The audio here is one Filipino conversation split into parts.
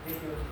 Thank you.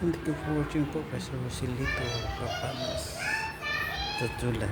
Thank you for watching po. Silito Kapanas Tatula.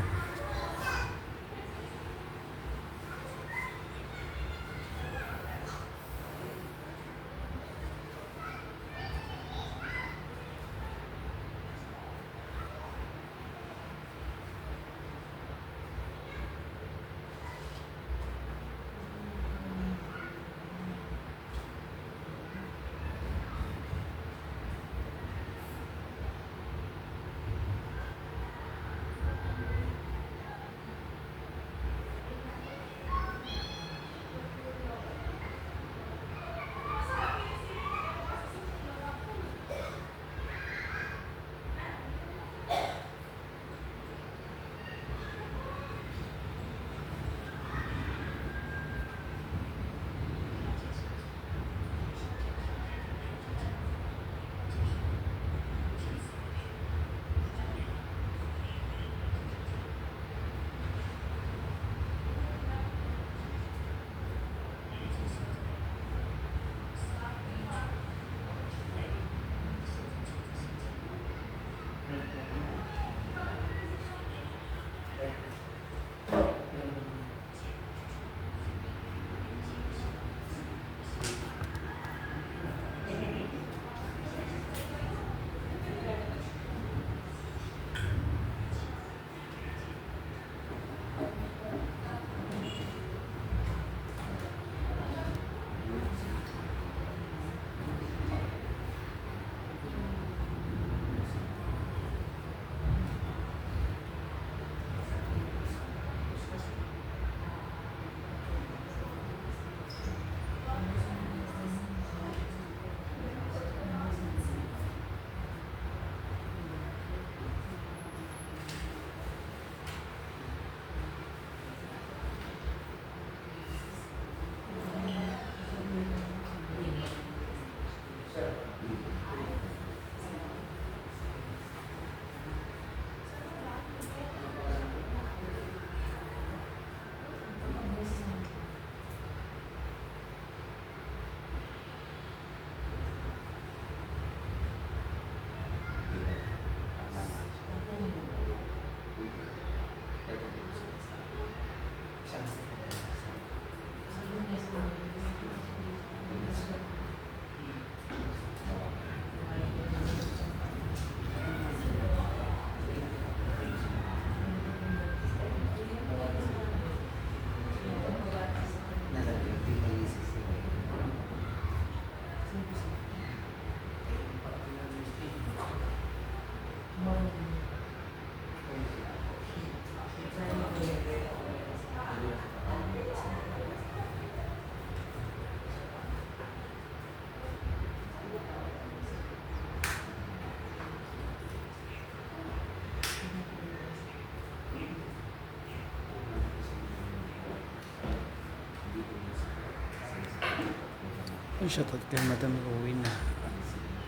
Shoutout kay Madam Rowena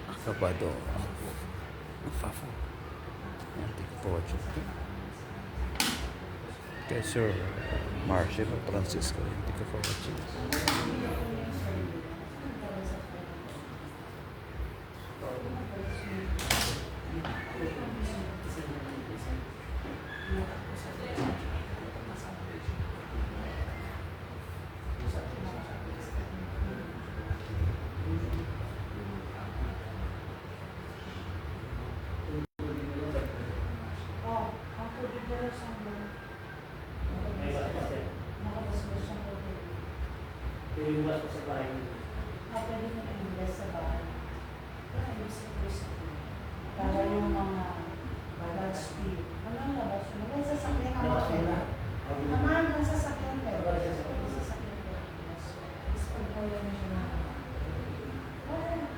Acabado Fafo. Thank you for watching. Kay Sir Marshall Francisco. Thank you for watching. Iwas ko sa bahay. Pwede mo i-invest sa bahay. Para yung mga balance fee. Anong labas mo? May sasakyan ang Labas mo mga na. Naman, ang sasakyan ka. Sasakyan ka. Pag kaya na siya na.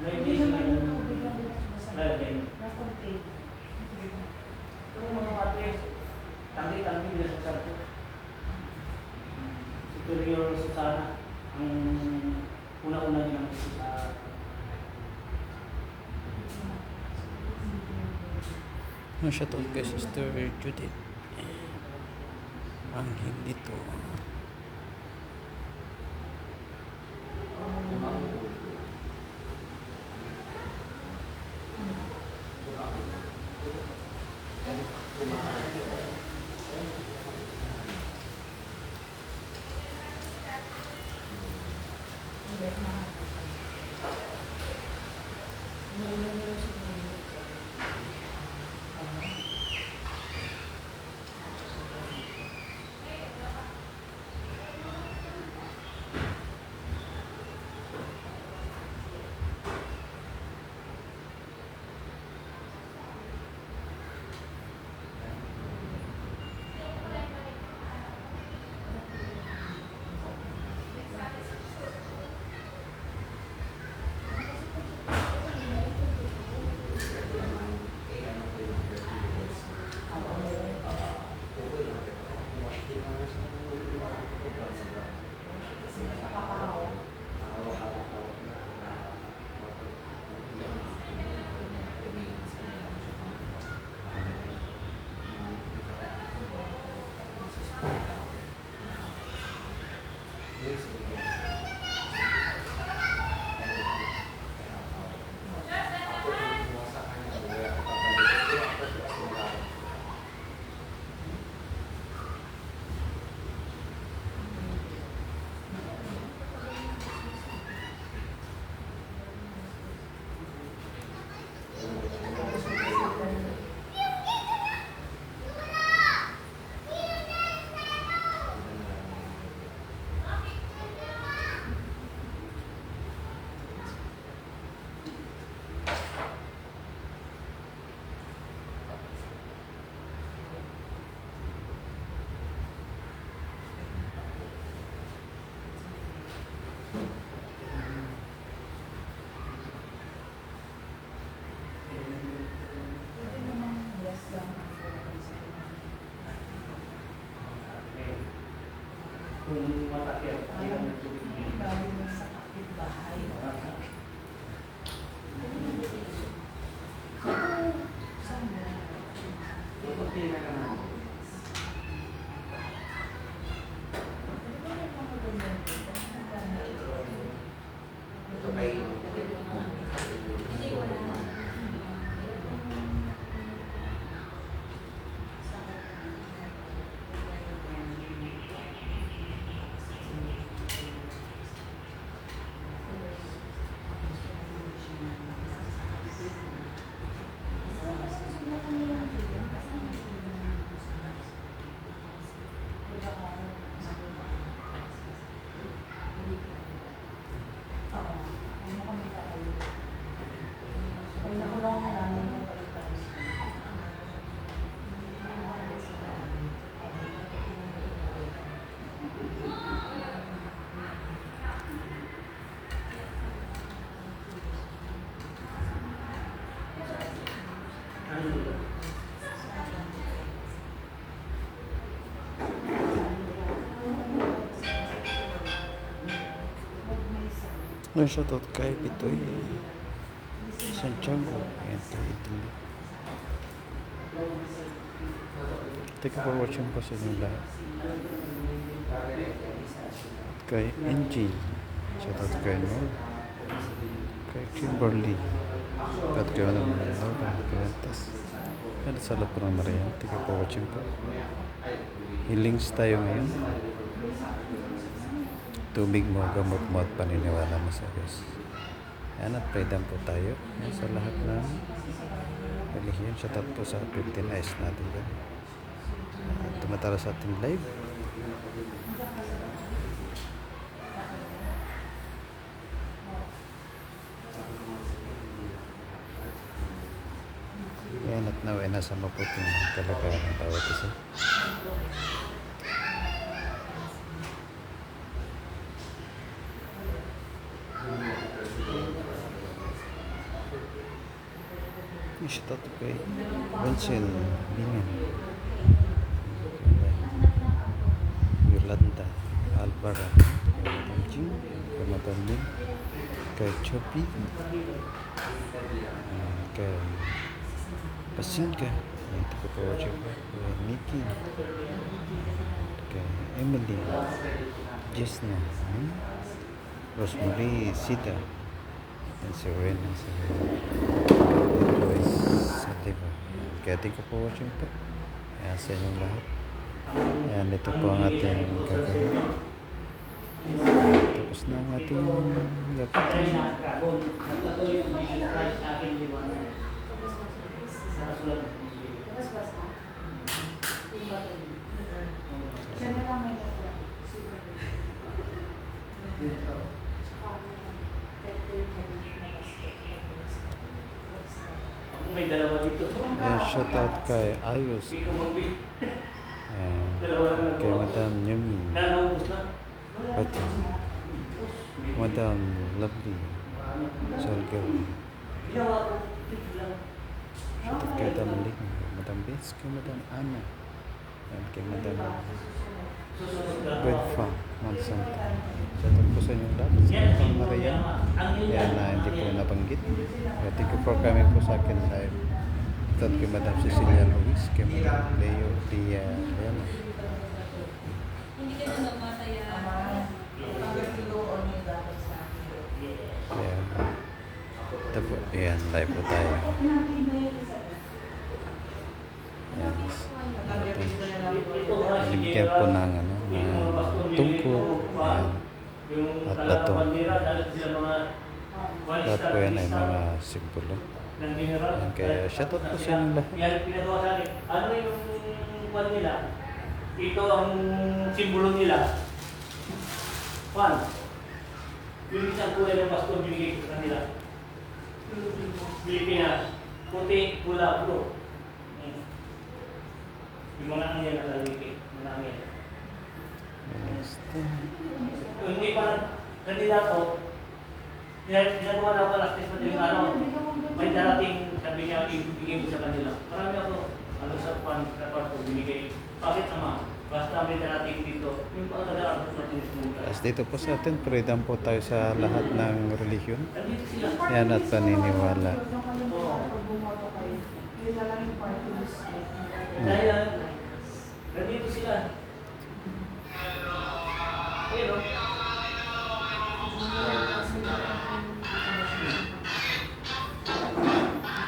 May Hindi diesel naman na yung tubig ang Lalagay. na-contain. Pero mga ate, tanggi-tanggi nila sa sarko. Superior Susana, ang una-una nilang sa Shoutout kay Sister Judith ang hindi to. No, shoutout kay Pitoy Santiago. Ayan, kay Italy. Thank you for watching po sa inyo lahat. Kay Angel. Shoutout kay Noel. Kay Kimberly. At kay Laura Pimentas. At sa lahat po ng Maria. Thank you for watching po. Healings tayo ngayon. Tubig mo, gamot mo at paniniwala mo sa Diyos. Yan at freedom po tayo. Yan sa lahat ng relihiyon. Shoutout po sa 15 eyes natin yan. Tumatara sa ating live. Yan at naway nasa maputing kalagayan ng bawat isa. Shoutout kay Vincent Bingan, Yolanda Alvara, kay Madam Lin, kay Choppy, kay Pasinka, kay Nikki, kay Emily, Jesna, Rosemary Sita, and Serena Saliba. Kaya thank you for watching po. Ayan sa inyong lahat. Ayan, ito po ang ating gagawin. Tapos na ang ating gapitan. Siya na lang may natira. May dalawa dito. Ayan, shoutout kay Ayos. Ayan, kay Madam Yumi. Nanaubos na. Pati. Madam Lovely. Salgaw. Ginawa ko. Dito lang. Shoutout kay Madam Ling. Madam Bets. Kay Madam Ana. Ayan, kay Madam Bedfa. Mansanta. Shoutout po sa inyo lahat. Sa Madam Maria. Ayan na hindi po nabanggit. Kaya thank you for coming po sa akin live. Shoutout kay Madam Cecilia Luis. Kay Madam Leo Dia. Ayan. Hindi ka na namataya. Ayan. Ito po. Ayan, live po tayo. Ayan. Nabigyan po ng tungkol. Ayan. At bato. Lahat po yan ay mga simbolo. Ayan, kaya shoutout po sa inyo lahat. Yan pinagawa sa akin. Ano yung kwan nila? Ito ang simbolo nila. Kwan. Yung isang kulay ng basto binigay ko sa kanila. Pilipinas. Puti, pula, puro. Yung mga angel na laliki. Mga angel. Hindi pa kandidato. Ginagawa na ako last test na araw. May darating, sabi niya, ibigay mo sa kanila. Marami ako, sa kwan, na kwarto, binigay. Bakit ama? Basta may darating dito. Yung pagkadaan ko natin sa As dito po sa atin, freedom po tayo sa lahat ng relihiyon. nandito sila. Yan at paniniwala. Dahil nandito sila. Ayun o.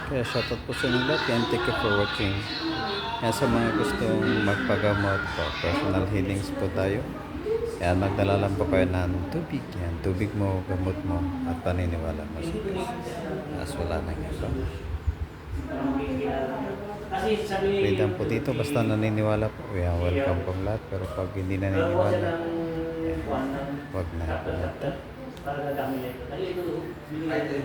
Kaya shoutout po sa inyo lahat. Yan, thank you for watching. Yan sa mga gustong magpagamot po, personal healings po tayo. Yan, magdala lang po kayo ng tubig. Yan, tubig mo, gamot mo, at paniniwala mo sa Diyos. As wala nang iba. Kasi sabi Freedom po dito, basta naniniwala po. Yan, welcome po lahat. Pero pag hindi naniniwala, yan, wag na pumunta. para gagamit ito. Dahil ito, binigay.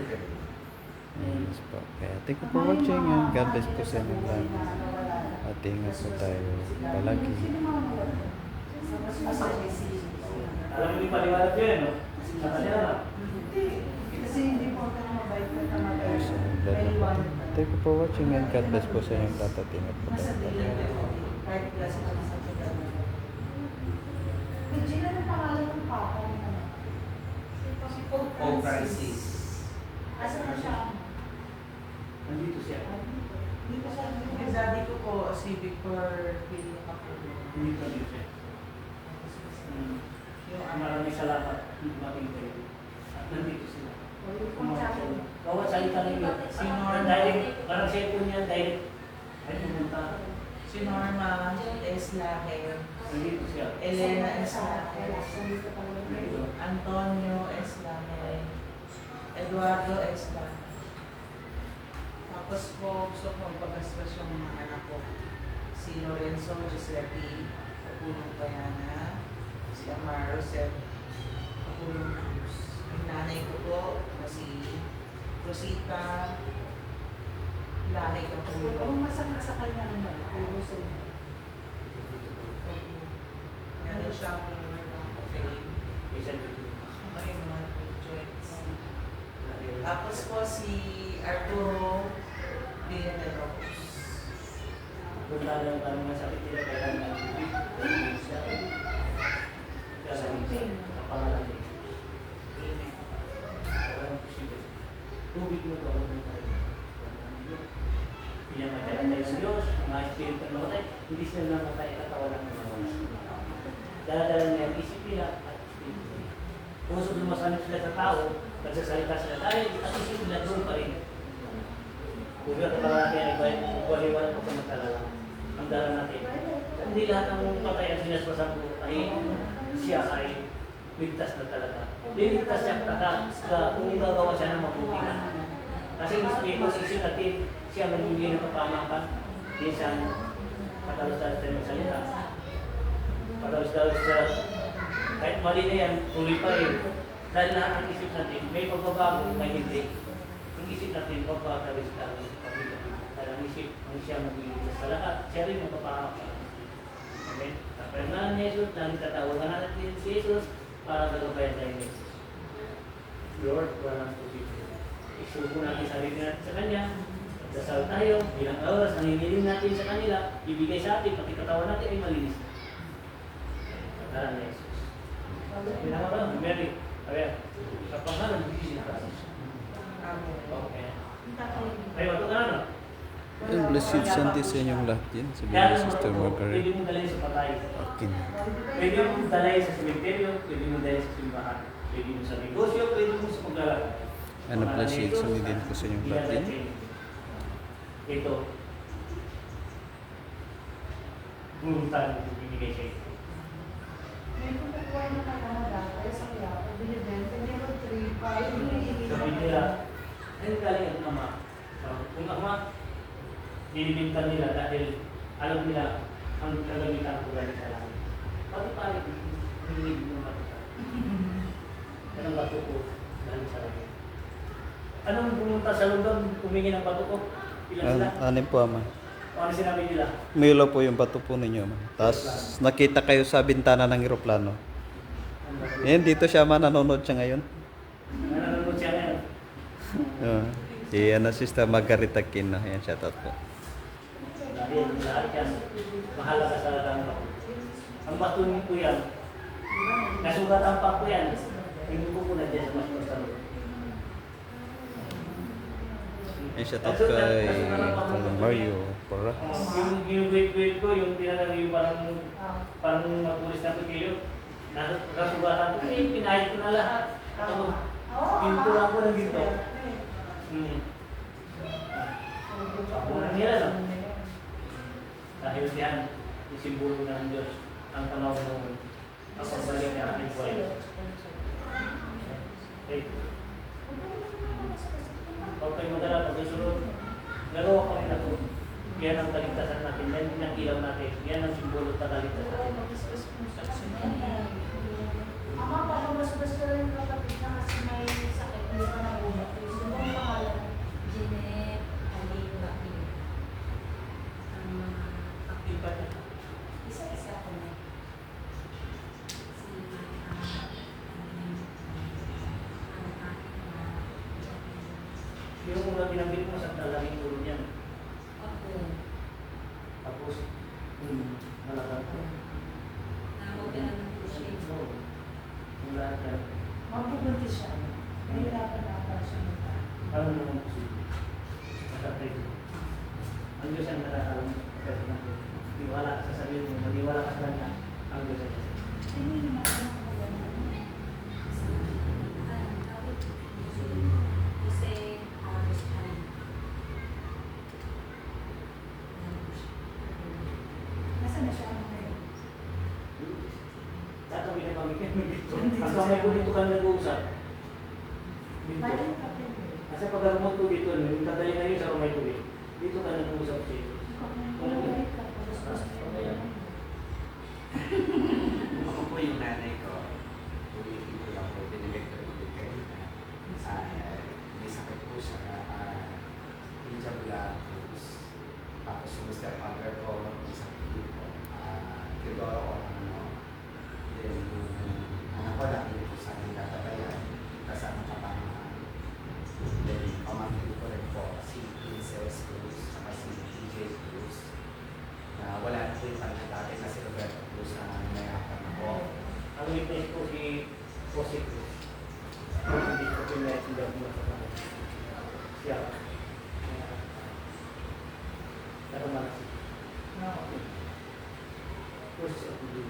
Yes po. Kaya thank you for watching. Yan, God bless po sa inyo lahat. At ingat po tayo palagi. Alam mo yung paliwanag yun, no? Sa kanila lang. Kasi hindi po ka mabait na mabait. So, thank you for watching and God bless po sa inyo lahat. At ingat po tayo palagi. Kahit klase ka sa pagkakas. Regina, ang pangalan ng papa niya? Pope Francis. Asa na siya? Nandito siya. Hindi pa siya. Yung daddy ko po, si Victor Pilipaculo. Nandito siya. Maraming salamat. Dumating kayo. At nandito sila. Bawat salita lang yun. Direct, parang siya po niya, direct. Ay, pumunta. Si Norma Eslahe, Nandito siya. Elena Eslahe, Antonio Eslahe, Eduardo Eslahe. Tapos po, gusto ko magpagastos yung mga anak ko. Si Lorenzo Giuseppe, Kapulong Bayana, si Amar Rosette, Kapulong Cruz. Yung nanay ko po, na si Rosita, Lahay Kapulong. Kung masakit sa kanya naman, puro sa Meron siyang fame. Isa May mga joints. Tapos po si Arturo Villalobos. Kung talagang parang masakit nila, kailangan ng tubig. Siya. Kapangalan niya. Walang posible. Tubig mo to, huwag mo tayo. Pinamatay tayo ng Diyos, mga espiritu na matay, hindi sila namatay katawan ng mga wala. Dala-dala niya ang isip nila at espiritu nila. Kung gusto lumasanap sila sa tao, nagsasalita sila dahil at isip nila doon pa rin. Kung yung katawan natin ay baliwan o pagmatalala, ang dala natin. Hindi lahat ng patay ang sinaspasan ko ay siya ay ligtas na talaga. Liligtas siya kung gagawa siya ng mabuti na. Kasi gusto isip natin, siya magbibigay ng kapamakan. Minsan, patalos-talos tayo magsalita. Patalos-talos sa kahit mali na yan, tuloy pa rin. Dahil lahat ng isip natin, may pagbabago, may hindi. Ang isip natin, pagpatalos-talos. Dahil ang isip, ang siya magbibigay sa lahat, siya rin magpapamakan. Okay? Kapag na ni Jesus, nagtatawagan natin si Jesus para gagabayan tayo ni Jesus. Lord, walang posible. Isubo natin sarili natin sa Kanya. Dasal tayo, bilang oras, nangingiling natin sa kanila, ibigay sa atin, pati katawan natin ay malinis. Katalan ni Jesus. Pinakawalan, Mary, kaya, sa pangalan, hindi sinakasin. Okay. Ay, wato ka na, no? And blessed Sunday sa inyong lahat yan. Sabi Kaya ni alam mo, Sister pwede Margaret. mong dalhin sa patay. Okay na. Pwede mong dalhin sa sementeryo, pwede mong dalhin sa simbahan. Pwede mong sa negosyo, pwede mong sa paglalakad. Ano blessed Sunday din po sa inyong lahat yan. Ito. Buntan, ibigay siya ito. May kumukuha na Canada, kaya sa kaya, binibenta, meron 3, 5, Sabi nila, ay galing ang ama. Kung ama, binibintan nila dahil alam nila ang kagamitan ko galing sa langit. Pati pari, hindi mo matuta. Anong bato ko galing sa langit? Anong pumunta sa London, humingi ng bato ko? Ilan sila? Anin po, ama. O ano sinabi nila? Milo po yung bato po ninyo, ama. Tapos nakita kayo sa bintana ng eroplano. Yan, dito siya, ama. Nanonood siya ngayon. Nanonood siya ngayon. Yan na Sister Margaret Aquino. Yan, shoutout po. Dahil lahat yan, mahalaga sa langit. Ang bato niyo po yan, nasugatan pa po yan, hindi ko po na dyan sa mas masarap. Yan, shoutout kay Mario Porra. Yung ginuwit-wit ko, yung tinanong yung parang mapulis na pagkilo, nasugatan ko, eh, pinahit ko na lahat. Tapos, pintura ko ng dito. Unang nila lang. Dahil yan, yung simbolo ng Diyos, ang panahon ng ang pagbalik ng ating buhay. Okay. Huwag kayo madala, pagkasunod, nagawa ko rin ako. Yan ang kaligtasan natin, yan din ang ilaw natin, yan ang simbolo ng kaligtasan natin. Ama, palabas-bas ko rin kapatid na kasi may sakit, hindi pa nabuhat. Gusto mo ang pangalan? Jeanette, Ali, Rafi. Iba na. Isa-isa ko na. Yung mga binabili mo sa talangin ulo niyan. Ako. Tapos, nalagang ko. Tawag ka na ng pushing. So, yung lahat yan. Mapubuntis siya. Ano naman posible? Masakit ito. Ang Diyos ang nakakalam. Kasi natin, tiwala ka sa sarili mo, maniwala ka sa Kanya, ang Diyos ang Hindi naman ako nakagawa. Nasaan na siya ngayon? Tatawin na kami kayo dito. Ang kamay ko dito kami nag-uusap. Dito. Bayan ka pa. Kasi pag arumot ko dito, yung tatali na yun sa kamay ko dito. Dito ka nag-uusap siya. Ako po yung nanay ko. Ulitin ko lang po, pinilig ko rin kayo na may sakit po siya Injabulatus. Tapos yung Mr. Father ko, may sakit dito. Teodoro ko Then yung anak ko lang, hindi po sa akin tatabayan. Kasama kapangahan. Then pamangkin ko rin po si Princess Cruz, saka si TJ Cruz. Wala na po yung pagkatapit na si Roberto Cruz na nayakan ako. Ang witness ko si Jose Cruz. Hindi ko pinag-intindihan mo sa kanya. Siya. Pero malaki. Cruz of the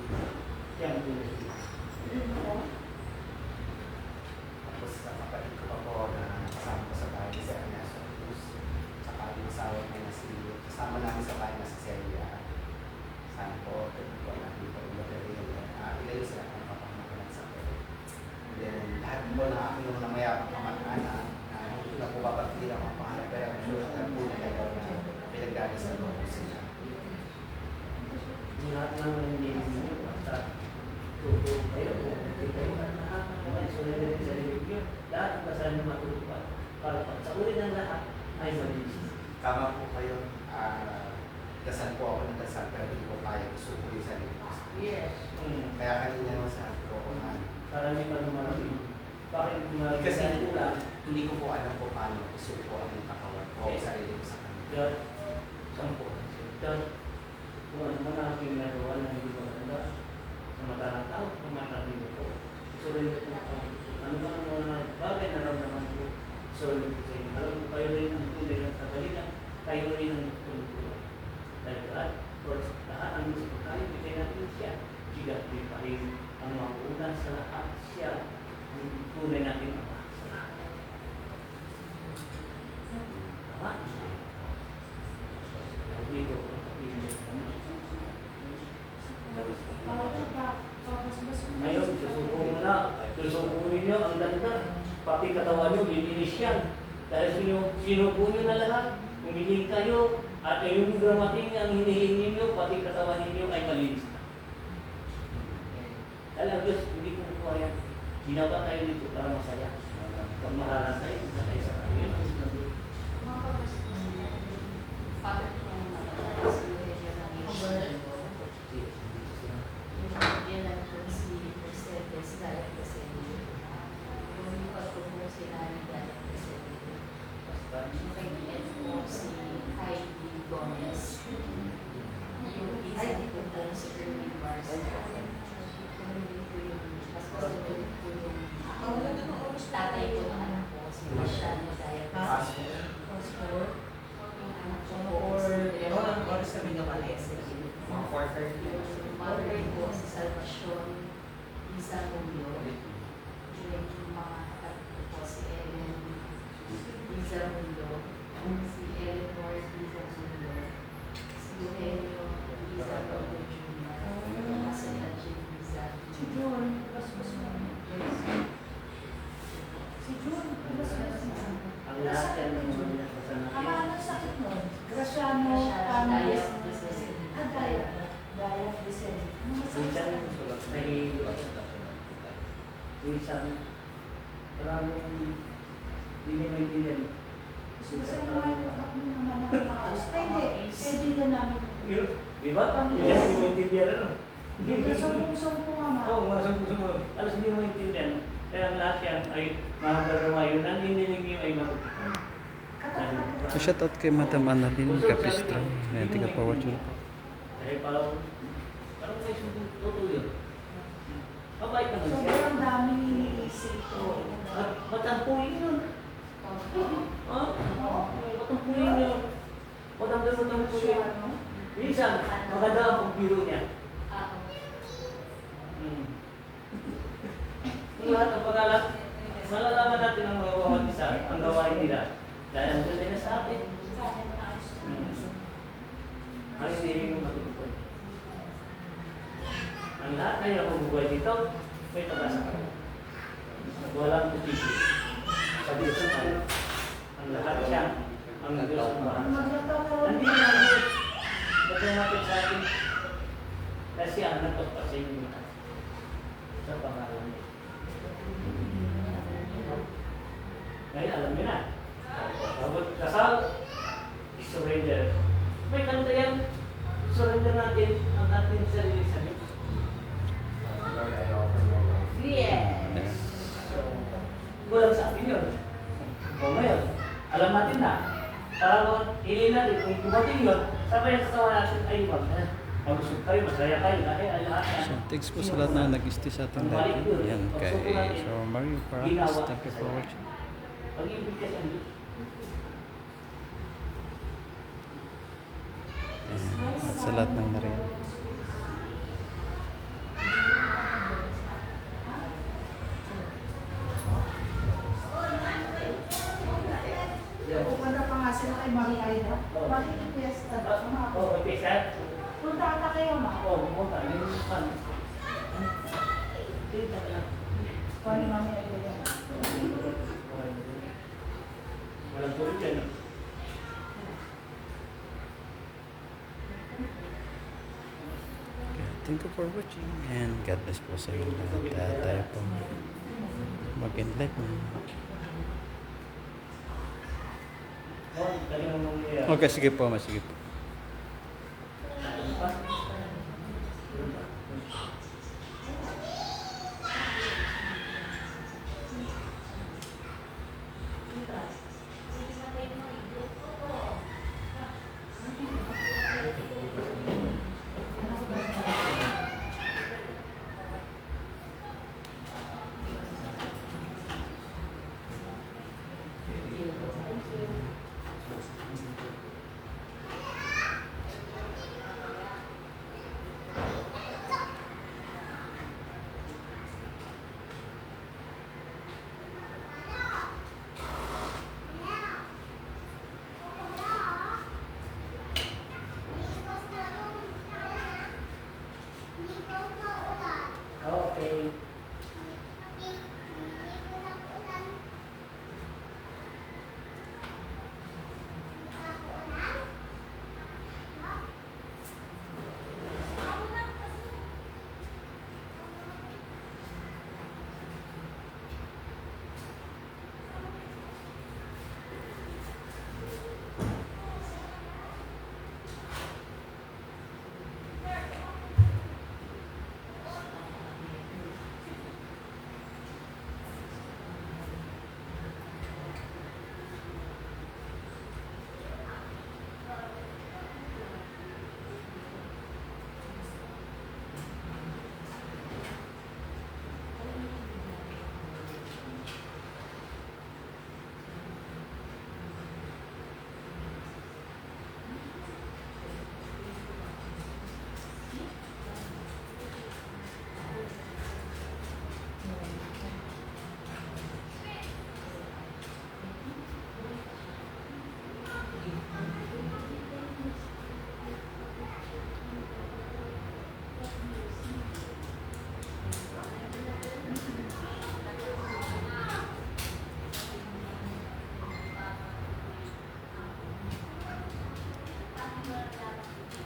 Siya ang pinag-intindihan. Tapos kapatid ko pa po na kasama ko sa bahay ni Sir Ernesto Cruz. Tsaka yung asawa niya na si, kasama namin sa bahay na si Celia. Sana po, po na dito yung baterya. Ilayo sila kung kapamakalan sa akin. And then, lahat po na aking yung namayabang kamag-anak na hindi na po babagtilang ang pangalan. Pero I'm sure alam po na kayo na pinagdali sa loob sila. Lahat naman hindi ninyo basta tutulog kayo. Hindi kayo nakakawal. So, nilagay sa lilig yun. Lahat ang kasal nyo matulog para pag sa uli ng lahat ay malinis. Tama po kayo. Dasal po ako ng dasal pero hindi ko kaya isuko yung sarili ko. Yes. Kaya kanina naman sabi ko, Para hindi pa lumalaki. Bakit lumalaki? kasi hindi ko po alam kung paano isuko ang katawan ko o sarili ko sa kanila. Kaya, sampo. Kaya, kung ano man ang aking nagawa na hindi ko maganda sa mata ng tao, sa mata ng ko. So, rin ko ano ba ang mga bagay na naman ko. So, rin ko sa inyo. Alam ko kayo rin ang tunay ng kabalikan. Kayo rin ang tulog. Dahil lahat ang gusto ko tayo, bigay natin siya. Siya, di pa rin ang mauna sa lahat. Siya, ang tunay natin ama sa lahat. Tama? Dito, ngayon, susuko mo na. Susuko ninyo, ang ganda. Pati katawan nyo, lilinis yan. Dahil sinuko nyo na lahat. Umiling kayo. At yung gramating ang hinihingi nyo, pati katawan ninyo ay malinis na. Dahil ang Diyos, hindi ko kuha yan. Ginaba tayo dito para masaya. Pag mahalan tayo, masaya sa kanya. Tatay ko ng anak ko, si Marshall, dahil passport, yung anak ko, Ang oras kami gawalis. Mga 4:30. mother ko, si Salvacion, Isa Mulyo, yung mga kapatid ko, si Ellen, Isa Mulyo, si Eleanor, Isa Mulyo, si Eugenio, Isa Mulyo Jr., si Ajin, Isa Si John, basbas mo. Si John, basbas mo. Ang lahat yan ng mga binasbasan natin. Ano sakit mo? Graciano, Camus, Daya. Daya, Vicente. Ano Minsan, masakit? nahihilo ako. Minsan, maraming hindi nyo maintindihan. Gusto mo ako naman ng mga Pwede. Pwede na namin. Di ba? Hindi nyo maintindihan ano? Song po nga. Oo, mga sumpunod. Alas hindi mo maintindihan. Kaya ang lahat yan ay makagagawa yun. Ang hiniling nyo ay matutunan. So, shout out kay Madam Annalyn Capistra. Ayan, tiga Power Tool. Dahil parang may tutuloy. Mabait naman siya. Sobrang daming iniisip ko. At matampuin yun. doon po siya. Minsan, maganda ang pagbiro niya. Kung lahat ng pangalan, malalaman natin ang mga bawat isa, ang gawain nila. Dahil ang ganda na sa atin. Ang hindi yung matutupad. Ang lahat na yung nakubuhay dito, may pag-asa ka. Walang putisi. Sa Diyos ang tayo. Ang lahat siya, ang Diyos ang bahan. Hindi na natin. Pagkamatid sa atin. Kasi ang nagpagpasay niyo sa pangalan niya. Ngayon, alam niyo na. Bawat kasal, surrender. May kanta yan. Surrender natin ang ating sarili sa Diyos. Lord, I offer my life. Yes. So, kulang sa atin yun. O ngayon, alam natin na. Para hilin natin, kung dumating yun, sabay ang kasawa natin, ay wag na. Magusog kayo, masaya kayo. Ay, lahat yan. So, thanks po sa lahat na nag-stay sa ating live. Yan kay Sir Mario Paragas. Thank you for watching. Pag-ibig kasi ang Diyos. Ayan. At sa lahat ng nariyan. Pupunta pa nga sila kay Mari Aida. Bakit yung fiesta? Oo, okay, sir. Punta ka kayo, ma. Oo, pumunta. Yung fan. Dito ka lang. Kuha ni Mami Aida yan. Walang tulog yan. no? Okay, thank you for watching. And God bless po sa inyo lahat. Tayo po mag-enlight na. Oo, talagang mangyayari. Okay, sige po. Sige po. Okay.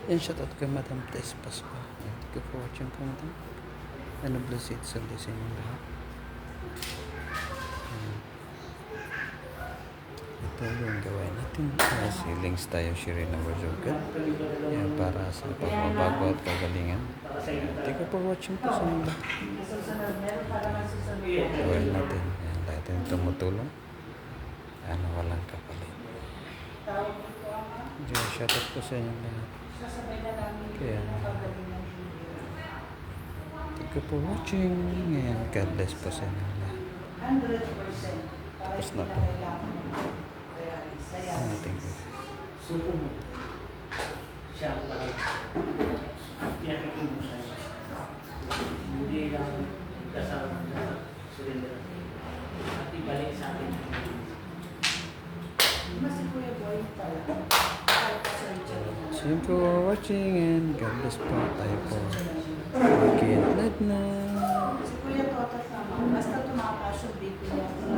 Yan, shoutout kay Madam Tess Paspa. Thank you for watching po, Madam. And bless it sa sa inyong lahat. Ito yung gawain natin. Si links tayo, share na words of God. Yan, para sa pagbabago at kagalingan. Thank you for watching po sa inyong lahat. Susunod, meron para ng susunod. Gawain natin. Yan, lahat yung tumutulong. Ano, walang kapalit. Tawag ko ama. Diyan, shoutout po sa inyong lahat. Sasabay na namin Kaya, yung pagdating ng video. thank you for watching. And God bless po sa inyong lahat. 100%. Para Tapos hindi na na po. kailangan. Kaya, saya. Thank you. Suko mo. siya ang parang pinakikimbo siya. Hindi lang kasama sa surrender. At ibalik sa atin. Mas si Kuya Boy pala. Kahit pa sa surgery na. So yun po watching and God bless po tayo po. Okay, na. Si Kuya Toto sama. Basta tumakas yung BP niya.